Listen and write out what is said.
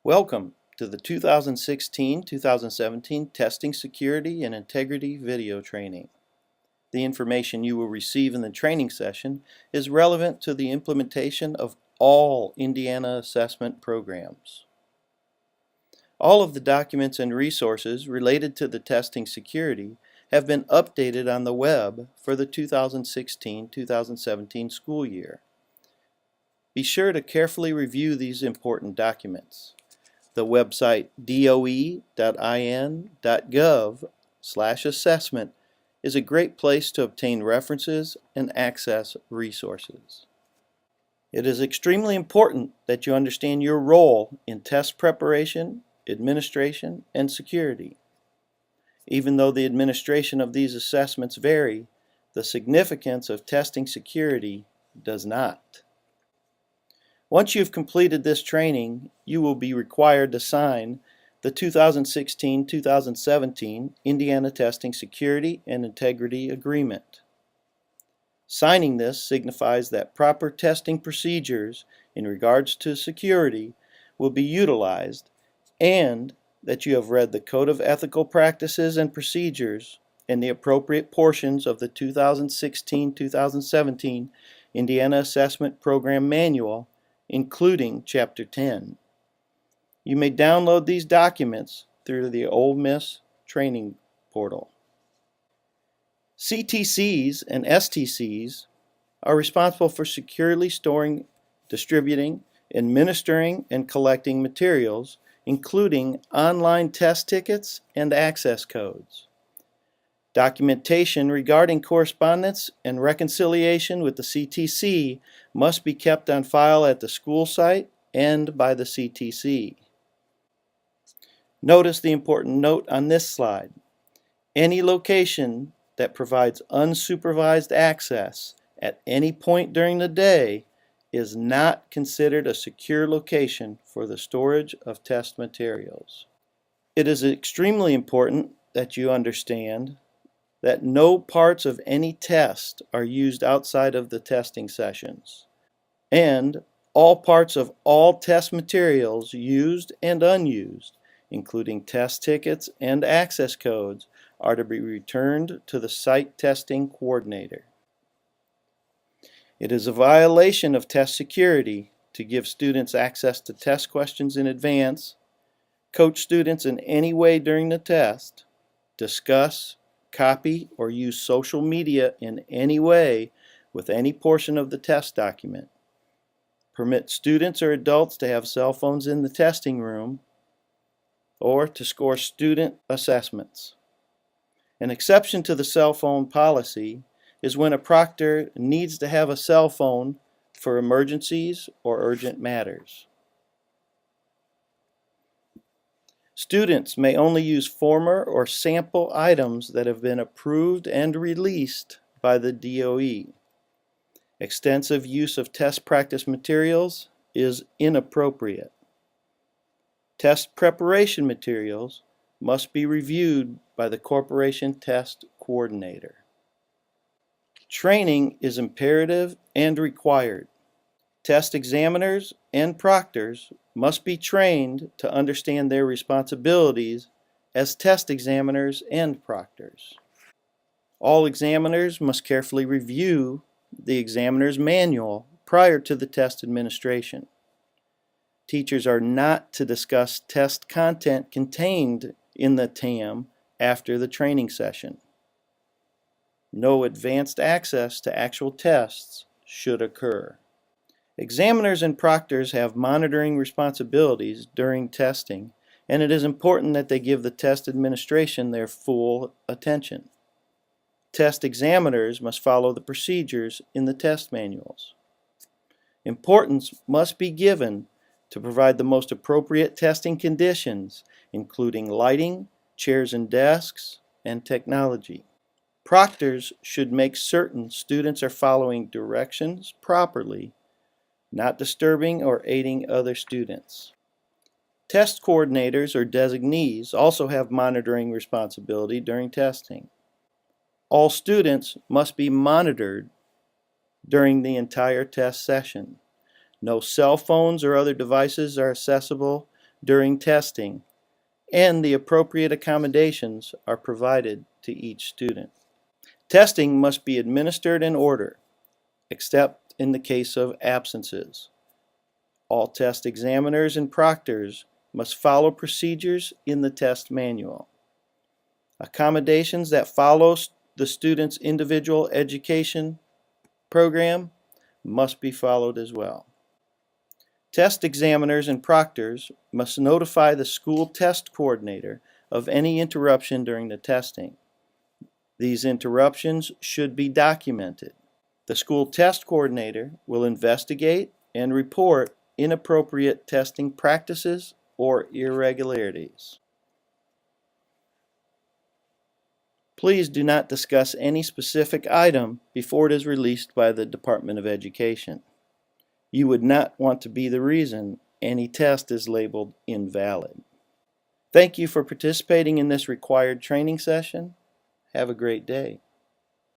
Welcome to the 2016-2017 Testing Security and Integrity video training. The information you will receive in the training session is relevant to the implementation of all Indiana assessment programs. All of the documents and resources related to the testing security have been updated on the web for the 2016-2017 school year. Be sure to carefully review these important documents. The website doe.in.gov/assessment is a great place to obtain references and access resources. It is extremely important that you understand your role in test preparation, administration, and security. Even though the administration of these assessments vary, the significance of testing security does not. Once you've completed this training, you will be required to sign the 2016-2017 Indiana Testing Security and Integrity Agreement. Signing this signifies that proper testing procedures in regards to security will be utilized and that you have read the Code of Ethical Practices and Procedures and the appropriate portions of the 2016-2017 Indiana Assessment Program Manual, including Chapter 10. You may download these documents through the Ole Miss training portal. CTCs and STCs are responsible for securely storing, distributing, administering, and collecting materials, including online test tickets and access codes. Documentation regarding correspondence and reconciliation with the CTC must be kept on file at the school site and by the CTC. Notice the important note on this slide. Any location that provides unsupervised access at any point during the day is not considered a secure location for the storage of test materials. It is extremely important that you understand that no parts of any test are used outside of the testing sessions, and all parts of all test materials used and unused, including test tickets and access codes, are to be returned to the site testing coordinator. It is a violation of test security to give students access to test questions in advance, coach students in any way during the test, discuss, copy, or use social media in any way with any portion of the test document, permit students or adults to have cell phones in the testing room, or to score student assessments. An exception to the cell phone policy is when a proctor needs to have a cell phone for emergencies or urgent matters. Students may only use former or sample items that have been approved and released by the DOE. Extensive use of test practice materials is inappropriate. Test preparation materials must be reviewed by the corporation test coordinator. Training is imperative and required. Test examiners and proctors must be trained to understand their responsibilities as test examiners and proctors. All examiners must carefully review the examiner's manual prior to the test administration. Teachers are not to discuss test content contained in the TAM after the training session. No advanced access to actual tests should occur. Examiners and proctors have monitoring responsibilities during testing, and it is important that they give the test administration their full attention. Test examiners must follow the procedures in the test manuals. Importance must be given to provide the most appropriate testing conditions, including lighting, chairs and desks, and technology. Proctors should make certain students are following directions properly, not disturbing or aiding other students. Test coordinators or designees also have monitoring responsibility during testing. All students must be monitored during the entire test session. No cell phones or other devices are accessible during testing, and the appropriate accommodations are provided to each student. Testing must be administered in order, except in the case of absences. All test examiners and proctors must follow procedures in the test manual. Accommodations that follow the student's individual education program must be followed as well. Test examiners and proctors must notify the school test coordinator of any interruption during the testing. These interruptions should be documented. The school test coordinator will investigate and report inappropriate testing practices or irregularities. Please do not discuss any specific item before it is released by the Department of Education. You would not want to be the reason any test is labeled invalid. Thank you for participating in this required training session. Have a great day.